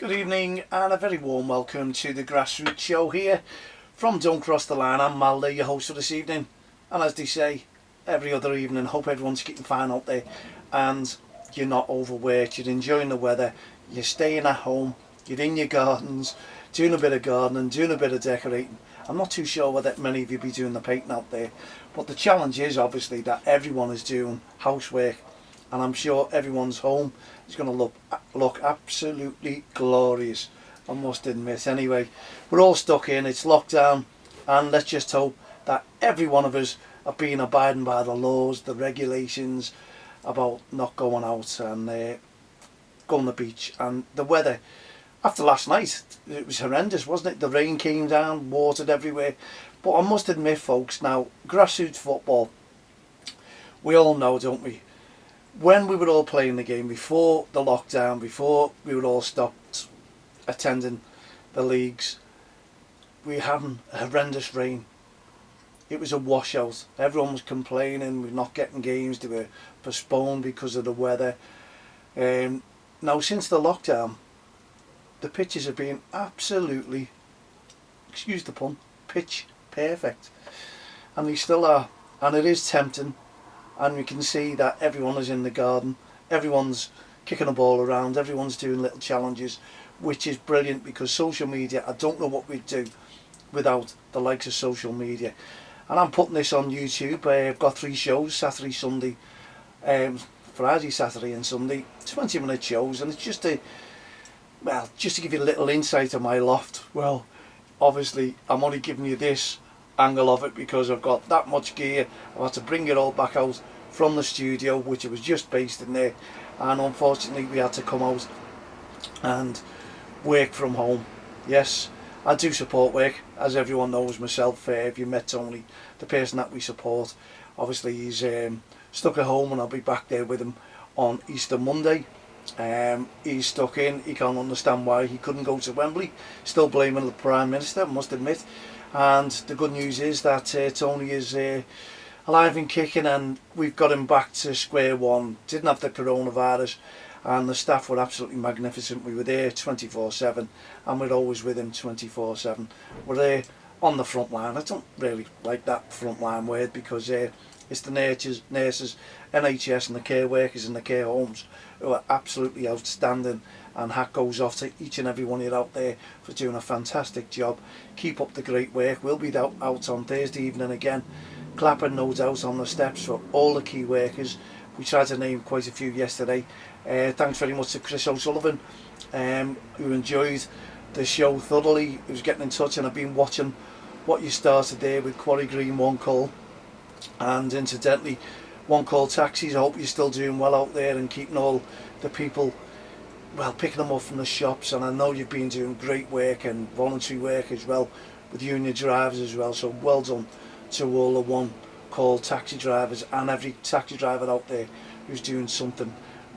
Good evening and a very warm welcome to the Grassroots show here from Don't Cross the Line. I'm Mal, your host for this evening, and as they say every other evening, hope everyone's keeping fine out there and you're not overworked, you're enjoying the weather, you're staying at home, you're in your gardens, doing a bit of gardening, doing a bit of decorating. I'm not too sure whether many of you be doing the painting out there, but the challenge is obviously that everyone is doing housework, and I'm sure everyone's home is going to look absolutely glorious, I must admit. Anyway, we're all stuck in, it's lockdown, and let's just hope that every one of us have been abiding by the laws, the regulations about not going out and going to the beach. And the weather after last night, it was horrendous, wasn't it? The rain came down, watered everywhere. But I must admit, folks, now grassroots football, we all know, don't we, when we were all playing the game before the lockdown, before we were all stopped attending the leagues, we were having horrendous rain. It was a washout. Everyone was complaining we're not getting games, they were postponed because of the weather. Now since the lockdown, the pitches have been absolutely, excuse the pun, pitch perfect, and they still are. And it is tempting, and we can see that everyone is in the garden, everyone's kicking a ball around, everyone's doing little challenges, which is brilliant, because social media, I don't know what we'd do without the likes of social media. And I'm putting this on YouTube. I've got 3 shows, Saturday, Sunday, Friday, Saturday and Sunday, 20-minute shows, and it's just to give you a little insight of my loft. Well, obviously I'm only giving you this angle of it because I've got that much gear. I've had to bring it all back out from the studio, which it was just based in there, and unfortunately we had to come out and work from home. Yes, I do support work, as everyone knows myself. If you met Tony, the person that we support, obviously he's stuck at home, and I'll be back there with him on Easter Monday. He's stuck in, he can't understand why he couldn't go to Wembley, still blaming the Prime Minister, I must admit. And the good news is that Tony is alive and kicking, and we've got him back to square one. Didn't have the coronavirus, and the staff were absolutely magnificent. We were there 24/7, and we're always with him 24/7. We're there on the front line. I don't really like that front line word, because it's the nurses, NHS and the care workers in the care homes who are absolutely outstanding, and hat goes off to each and every one of you out there for doing a fantastic job. Keep up the great work. We'll be out on Thursday evening again, clapping no doubt on the steps for all the key workers. We tried to name quite a few yesterday. Thanks very much to Chris O'Sullivan, who enjoyed the show thoroughly. He was getting in touch, and I've been watching what you started there with Quarry Green One Call, and incidentally One Call Taxis. I hope you're still doing well out there and keeping all the people, well, picking them up from the shops. And I know you've been doing great work and voluntary work as well with union drivers as well, so well done to all the One Call taxi drivers and every taxi driver out there who's doing something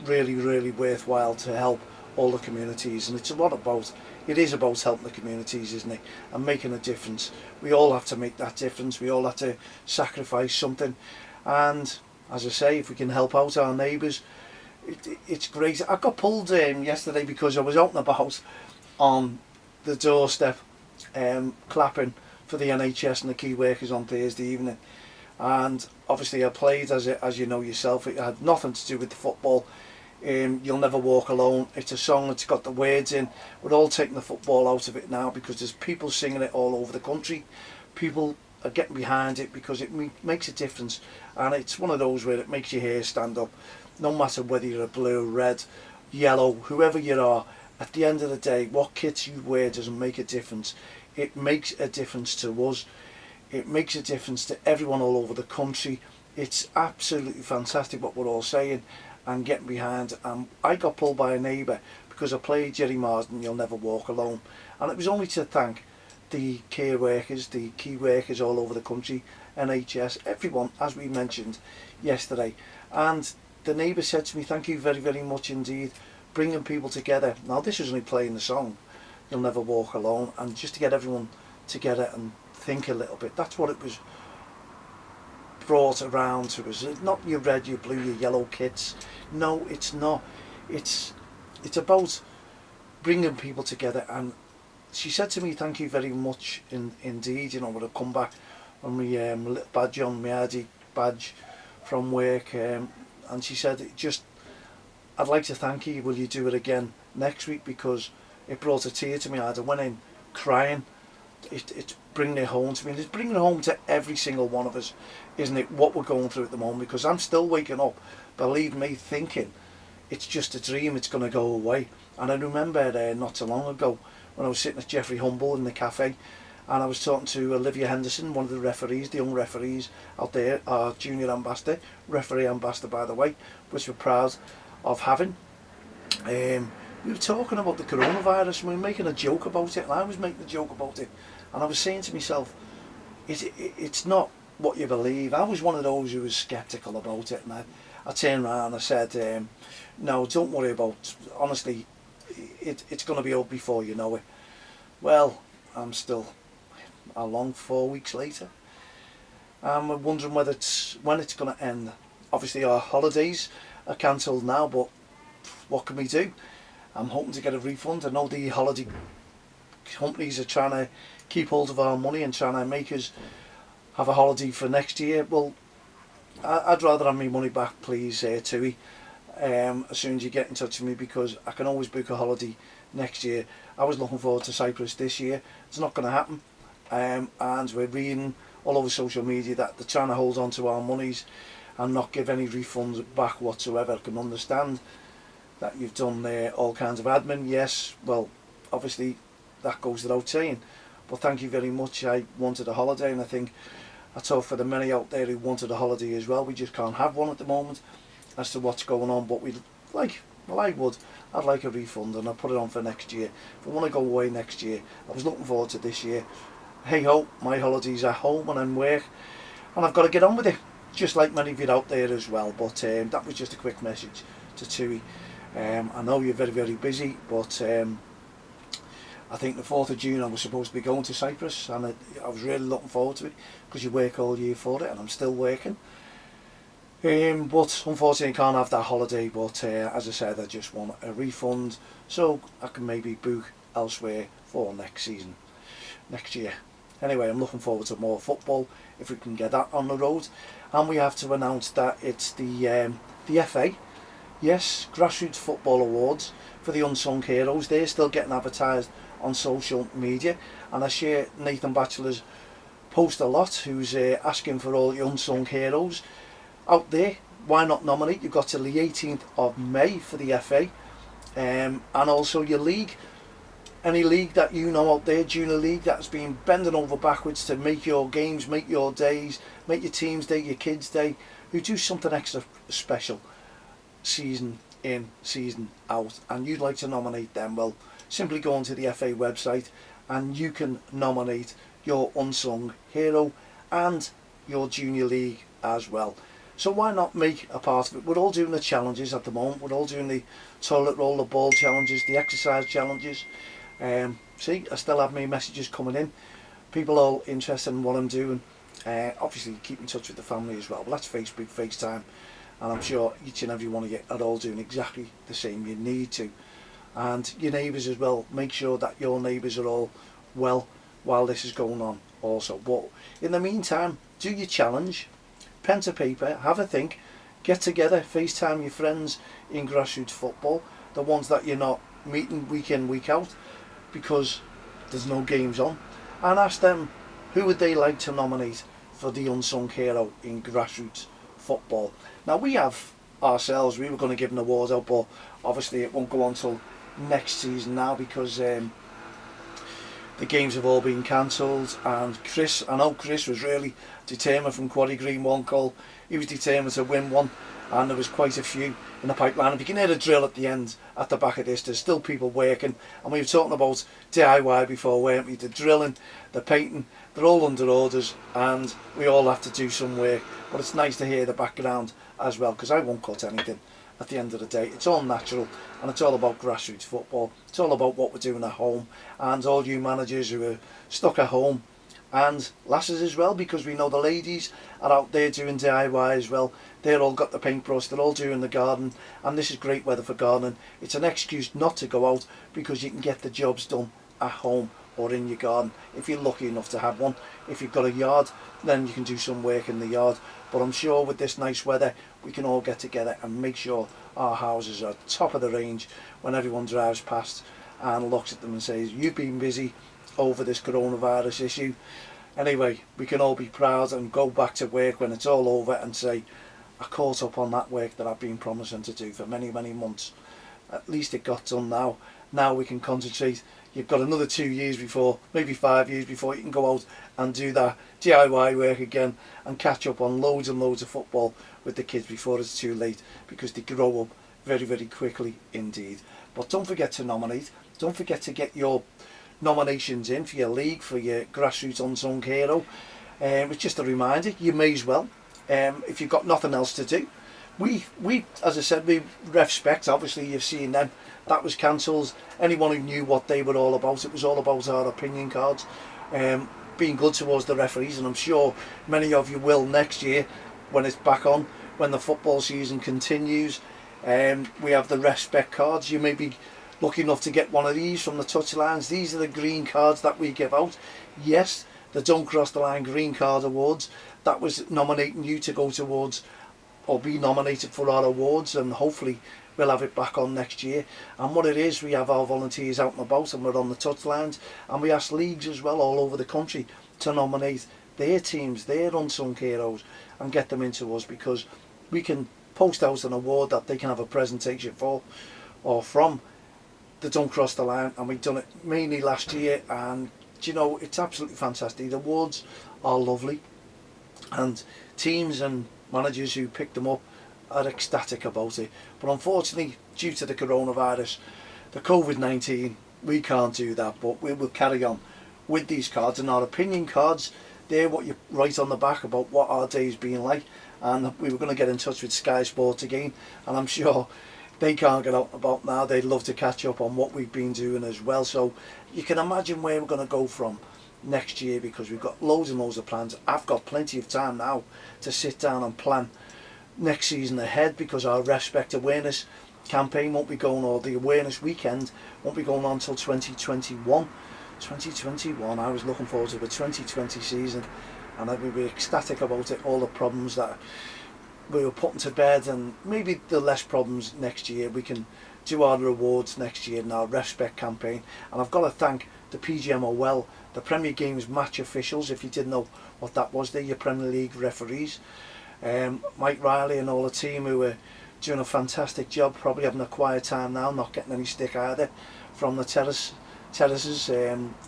really, really worthwhile to help all the communities. And it is about helping the communities, isn't it, and making a difference. We all have to make that difference. We all have to sacrifice something, and as I say, if we can help out our neighbours, it's great. I got pulled yesterday because I was out and about on the doorstep clapping for the NHS and the key workers on Thursday evening, and obviously I played, as you know yourself, it had nothing to do with the football. You'll Never Walk Alone. It's a song that's got the words in. We're all taking the football out of it now, because there's people singing it all over the country. People are getting behind it because it makes a difference, and it's one of those where it makes your hair stand up, no matter whether you're a blue, red, yellow, whoever you are. At the end of the day, what kits you wear doesn't make a difference. It makes a difference to us. It makes a difference to everyone all over the country. It's absolutely fantastic what we're all saying and getting behind. I got pulled by a neighbour because I played Jerry Marsden, You'll Never Walk Alone, and it was only to thank the care workers, the key workers all over the country, NHS, everyone, as we mentioned yesterday. And the neighbour said to me, thank you very, very much indeed, bringing people together. Now this was only playing the song You'll Never Walk Alone, and just to get everyone together and think a little bit. That's what it was brought around to us. It's not your red, your blue, your yellow kits. No, it's not. It's about bringing people together. And she said to me, thank you very much indeed, you know, when I come back on my little badge on, my ID badge from work, and she said, I'd like to thank you, will you do it again next week, because it brought a tear to my eye. I went in crying. It's bringing it home to me, and it's bringing it home to every single one of us, isn't it, what we're going through at the moment, because I'm still waking up, believe me, thinking it's just a dream, it's going to go away. And I remember not so long ago when I was sitting at Jeffrey Humble in the cafe, and I was talking to Olivia Henderson, one of the referees, the young referees out there, our junior ambassador, referee ambassador by the way, which we're proud of having. We were talking about the coronavirus, and we were making a joke about it, and I was making a joke about it, and I was saying to myself, it's not what you believe. I was one of those who was sceptical about it, and I turned around and I said, no, don't worry about, honestly, it's going to be over before you know it. Well, I'm still, how long, 4 weeks later? I'm wondering when it's going to end. Obviously our holidays are cancelled now, but what can we do? I'm hoping to get a refund. I know the holiday companies are trying to keep hold of our money and trying to make us have a holiday for next year. Well, I'd rather have my money back, please, Tui, as soon as you get in touch with me, because I can always book a holiday next year. I was looking forward to Cyprus this year. It's not going to happen, and we're reading all over social media that they're trying to hold on to our monies and not give any refunds back whatsoever. I can understand that you've done all kinds of admin, yes, well, obviously that goes without saying, but thank you very much. I wanted a holiday, and I think I talk for the many out there who wanted a holiday as well. We just can't have one at the moment as to what's going on, but we'd like, well, I'd like a refund, and I'll put it on for next year. If I want to go away next year, I was looking forward to this year. Hey ho, my holiday's at home and in work, and I've got to get on with it, just like many of you out there as well. But that was just a quick message to Tui. I know you're very, very busy, but I think the 4th of June I was supposed to be going to Cyprus, and I was really looking forward to it, because you work all year for it, and I'm still working. But unfortunately I can't have that holiday, but as I said, I just want a refund so I can maybe book elsewhere for next season, next year. Anyway, I'm looking forward to more football, if we can get that on the road. And we have to announce that it's the FA, yes, Grassroots Football Awards for the Unsung Heroes. They're still getting advertised on social media, and I share Nathan Batchelor's post a lot, who's asking for all the unsung heroes out there. Why not nominate? You've got till the 18th of May for the FA, and also your league. Any league that you know out there, junior league, that's been bending over backwards to make your games, make your days, make your team's day, your kids' day, who do something extra special season in, season out, and you'd like to nominate them, well, simply go onto the FA website and you can nominate your unsung hero and your junior league as well. So why not make a part of it? We're all doing the challenges at the moment. We're all doing the toilet roll, the ball challenges, the exercise challenges. See, I still have my messages coming in. People are all interested in what I'm doing. Obviously keep in touch with the family as well. Well, that's Facebook, FaceTime, and I'm sure each and every one of you are all doing exactly the same. You need to. And your neighbours as well. Make sure that your neighbours are all well while this is going on also. But in the meantime, do your challenge, pen to paper, have a think, get together, FaceTime your friends in Grassroots Football, the ones that you're not meeting week in, week out, because there's no games on, and ask them who would they like to nominate for the unsung hero in Grassroots Football. Now we have ourselves, we were going to give an award out, but obviously it won't go on till next season now, because the games have all been cancelled, and Chris, I know Chris was really determined from Quarry Green one call. He was determined to win one, and there was quite a few in the pipeline. If you can hear the drill at the end, at the back of this, there's still people working, and we were talking about DIY before, weren't we? The drilling, the painting, they're all under orders, and we all have to do some work, but it's nice to hear the background as well, because I won't cut anything at the end of the day. It's all natural, and it's all about grassroots football. It's all about what we're doing at home, and all you managers who are stuck at home and lasses as well, because we know the ladies are out there doing DIY as well. They're all got the paintbrush, they're all doing the garden, and this is great weather for gardening. It's an excuse not to go out, because you can get the jobs done at home or in your garden if you're lucky enough to have one. If you've got a yard, then you can do some work in the yard. But I'm sure with this nice weather we can all get together and make sure our houses are top of the range when everyone drives past and looks at them and says, you've been busy over this coronavirus issue. Anyway, we can all be proud and go back to work when it's all over and say, I caught up on that work that I've been promising to do for many months. At least it got done now. Now we can concentrate. You've got another 2 years before, maybe 5 years before you can go out and do that DIY work again and catch up on loads and loads of football with the kids before it's too late, because they grow up very quickly indeed. But don't forget to nominate. Don't forget to get your nominations in for your league, for your Grassroots Unsung Hero. It's just a reminder, you may as well, if you've got nothing else to do. We as I said, we respect, obviously you've seen them, that was cancelled. Anyone who knew what they were all about, it was all about our opinion cards, being good towards the referees, and I'm sure many of you will next year when it's back on, when the football season continues. We have the respect cards. You may be lucky enough to get one of these from the touchlines. These are the green cards that we give out. Yes, the Don't Cross the Line Green Card Awards, that was nominating you to go towards or be nominated for our awards, and hopefully we'll have it back on next year. And what it is, we have our volunteers out and about, and we're on the touchlines, and we ask leagues as well all over the country to nominate their teams, their unsung heroes, and get them into us, because we can post out an award that they can have a presentation for or from the Don't Cross the Line. And we've done it mainly last year, and you know, it's absolutely fantastic. The awards are lovely, and teams and managers who pick them up are ecstatic about it. But unfortunately, due to the coronavirus, the COVID-19, we can't do that, but we will carry on with these cards. And our opinion cards, they're what you write on the back about what our day's been like. And we were going to get in touch with Sky Sports again, and I'm sure they can't get out and about now. They'd love to catch up on what we've been doing as well. So you can imagine where we're going to go from next year, because we've got loads and loads of plans. I've got plenty of time now to sit down and plan next season ahead, because our Respect Awareness campaign won't be going, or the awareness weekend won't be going on until 2021. I was looking forward to the 2020 season, and I would be ecstatic about it. All the problems that we were putting to bed, and maybe the less problems next year. We can do our rewards next year in our Respect campaign. And I've got to thank the PGMOL, the Premier Games match officials. If you didn't know what that was, they're your Premier League referees. Mike Riley and all the team, who are doing a fantastic job, probably having a quiet time now, not getting any stick either from the terraces,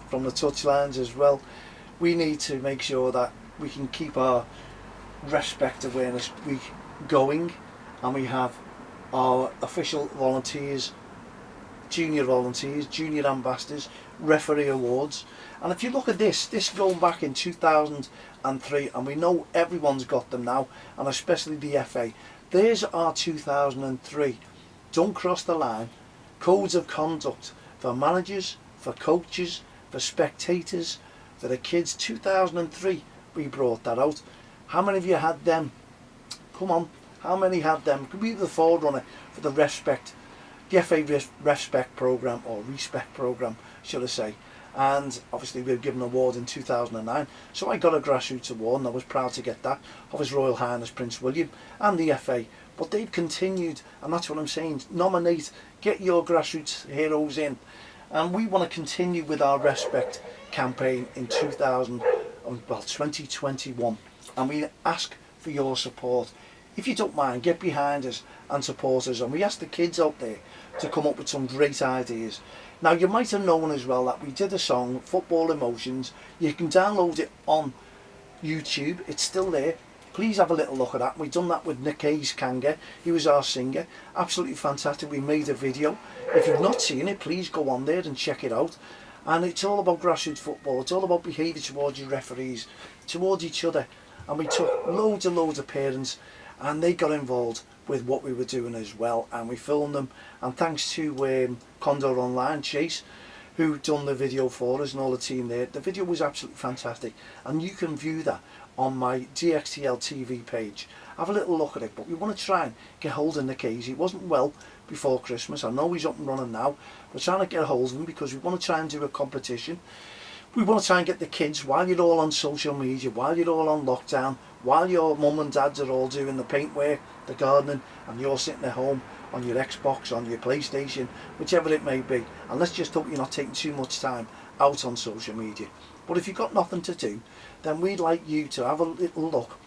from the touchlines as well. We need to make sure that we can keep our Respect Awareness Week going, and we have our official volunteers, junior ambassadors, referee awards. And if you look at this going back in 2003, and we know everyone's got them now, and especially the FA. There's our 2003 Don't Cross the Line codes of conduct for managers, for coaches, for spectators, for the kids. 2003 we brought that out. How many of you had them? Come on, how many had them? Could be the forerunner for the Respect, the FA Respect programme, or Respect programme, should I say. And obviously we were given an award in 2009, so I got a Grassroots award, and I was proud to get that, of His Royal Highness Prince William and the FA. But they've continued, and that's what I'm saying, nominate, get your Grassroots heroes in, and we want to continue with our Respect campaign in 2021, and we ask for your support. If you don't mind, get behind us and support us, and we ask the kids out there to come up with some great ideas. Now, you might have known as well that we did a song, Football Emotions. You can download it on YouTube, it's still there. Please have a little look at that. We've done that with Nick Hayes Kanga. He was our singer. Absolutely fantastic. We made a video. If you've not seen it, please go on there and check it out. And it's all about grassroots football. It's all about behaviour towards your referees, towards each other. And we took loads and loads of parents, and they got involved with what we were doing as well. And we filmed them. And thanks to Condor Online, Chase, who done the video for us and all the team there. The video was absolutely fantastic, and you can view that on my DXTL TV page. Have a little look at it, but we want to try and get hold of Nick Hayes. He wasn't well before Christmas. I know he's up and running now. We're trying to get a hold of him because we want to try and do a competition. We want to try and get the kids, while you're all on social media, while you're all on lockdown, while your mum and dads are all doing the paintwork, the gardening, and you're sitting at home on your Xbox, on your PlayStation, whichever it may be. And let's just hope you're not taking too much time out on social media. But if you've got nothing to do, then we'd like you to have a little look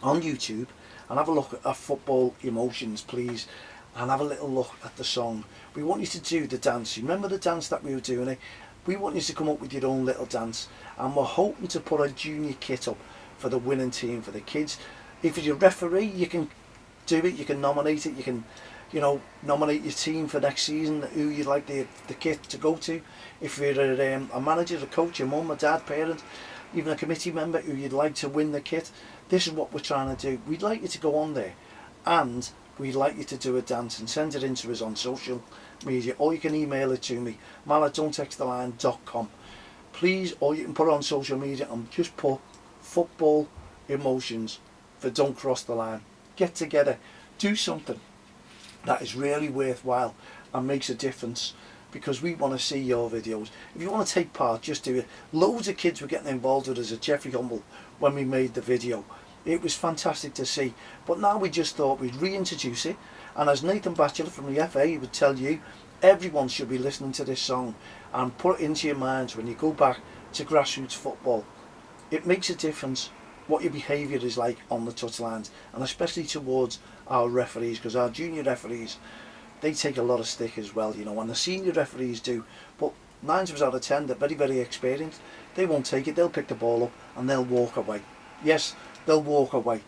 on YouTube and have a look at Football Emotions, please, and have a little look at the song. We want you to do the dance. Remember the dance that we were doing it? We want you to come up with your own little dance, and we're hoping to put a junior kit up for the winning team, for the kids. If you're a referee, you can do it, you can nominate it, you can, you know, nominate your team for next season, who you'd like the kit to go to. If you're a manager, a coach, your mum, a dad, parent, even a committee member who you'd like to win the kit, this is what we're trying to do. We'd like you to go on there, and we'd like you to do a dance and send it in to us on social media, or you can email it to me, mal@don'ttexttheline.com. Please, or you can put it on social media and just put Football Emotions for Don't Cross the Line. Get together, do something that is really worthwhile and makes a difference, because we want to see your videos. If you want to take part, just do it. Loads of kids were getting involved with us at Jeffrey Humble when we made the video. It was fantastic to see, but now we just thought we'd reintroduce it, and as Nathan Batchelor from the FA would tell you, everyone should be listening to this song and put it into your minds when you go back to grassroots football. It makes a difference what your behaviour is like on the touchlines, and especially towards our referees, because our junior referees, they take a lot of stick as well, you know, and the senior referees do, but 9 times out of 10 they're very, very experienced. They won't take it, they'll pick the ball up and they'll walk away. Yes, they'll walk away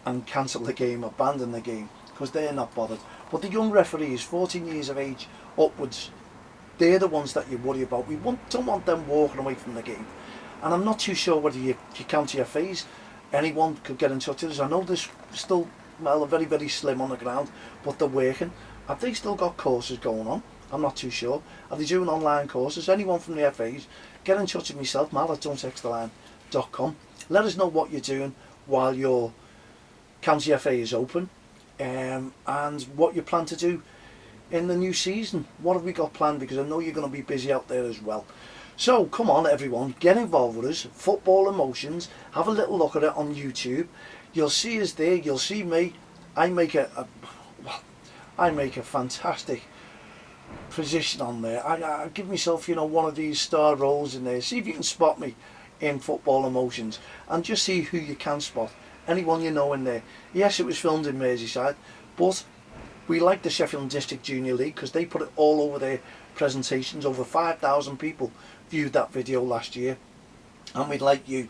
and cancel the game, abandon the game, because they're not bothered. But the young referees, 14 years of age upwards, they're the ones that you worry about. We don't want them walking away from the game. And I'm not too sure whether you counter your phase, anyone could get in touch with us. I know there's still, well, very, very slim on the ground, but they're working. Have they still got courses going on? I'm not too sure. Are they doing online courses? Anyone from the FAs, get in touch with myself, mal@don'ttexttheline.com. Let us know what you're doing while your county FA is open, and what you plan to do in the new season. What have we got planned? Because I know you're going to be busy out there as well. So come on everyone, get involved with us. Football Emotions. Have a little look at it on YouTube. You'll see us there. You'll see me. I make a fantastic position on there. I give myself, you know, one of these star roles in there. See if you can spot me in Football Emotions, and just see who you can spot. Anyone you know in there. Yes, it was filmed in Merseyside, but we like the Sheffield District Junior League because they put it all over their presentations. Over 5,000 people viewed that video last year, and we'd like you,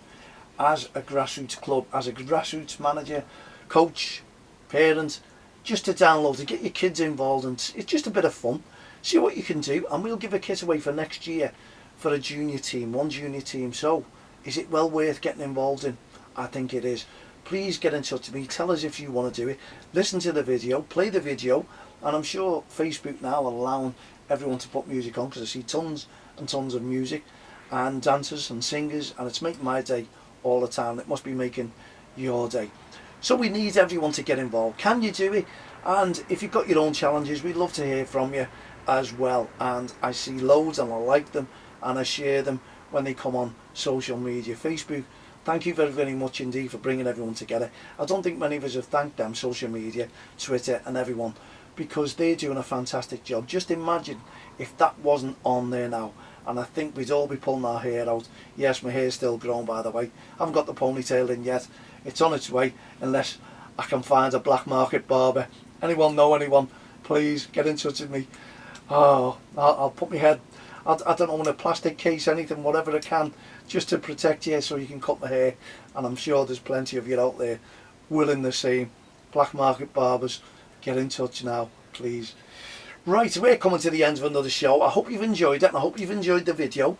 as a grassroots club, as a grassroots manager, coach, parent, just to download, to get your kids involved, and it's just a bit of fun. See what you can do, and we'll give a kit away for next year for a junior team, one junior team. So is it well worth getting involved in? I think it is. Please get in touch with me, tell us if you want to do it, listen to the video, play the video, and I'm sure Facebook now are allowing everyone to put music on, because I see tons and tons of music and dancers and singers, and it's making my day all the time. It must be making your day. So we need everyone to get involved. Can you do it? And if you've got your own challenges, we'd love to hear from you as well. And I see loads and I like them and I share them when they come on social media. Facebook, thank you very, very much indeed for bringing everyone together. I don't think many of us have thanked them, social media, Twitter and everyone, because they're doing a fantastic job. Just imagine if that wasn't on there now, and I think we'd all be pulling our hair out. Yes, my hair's still grown, by the way. I haven't got the ponytail in yet. It's on its way, unless I can find a black market barber. Anyone know anyone? Please get in touch with me. Oh, I'll put my head, I don't know, in a plastic case, anything, whatever I can, just to protect you, so you can cut my hair. And I'm sure there's plenty of you out there willing the same. Black market barbers, get in touch now, please. Right, we're coming to the end of another show. I hope you've enjoyed it, and I hope you've enjoyed the video.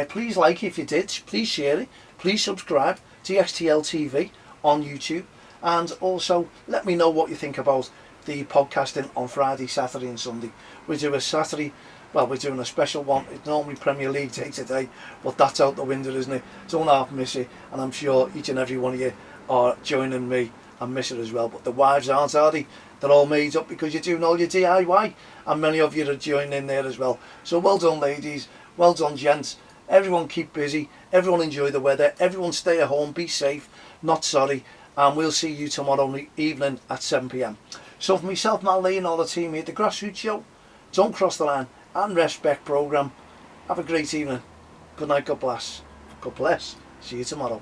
Please like it if you did, please share it, please subscribe to DXTL TV on YouTube, and also let me know what you think about the podcasting on Friday, Saturday and Sunday. We do a Saturday well, we're doing a special one. It's normally Premier League Day today, but that's out the window, isn't it? Don't half miss it, and I'm sure each and every one of you are joining me and miss it as well. But the wives aren't, are they? They're all made up because you're doing all your DIY, and many of you are joining in there as well. So well done, ladies. Well done, gents. Everyone keep busy. Everyone enjoy the weather. Everyone stay at home. Be safe. Not sorry. And we'll see you tomorrow evening at 7 p.m. So for myself, Mal Lee, and all the team here at the Grassroots Show, Don't Cross the Line and Respect programme, have a great evening. Good night. God bless. God bless. See you tomorrow.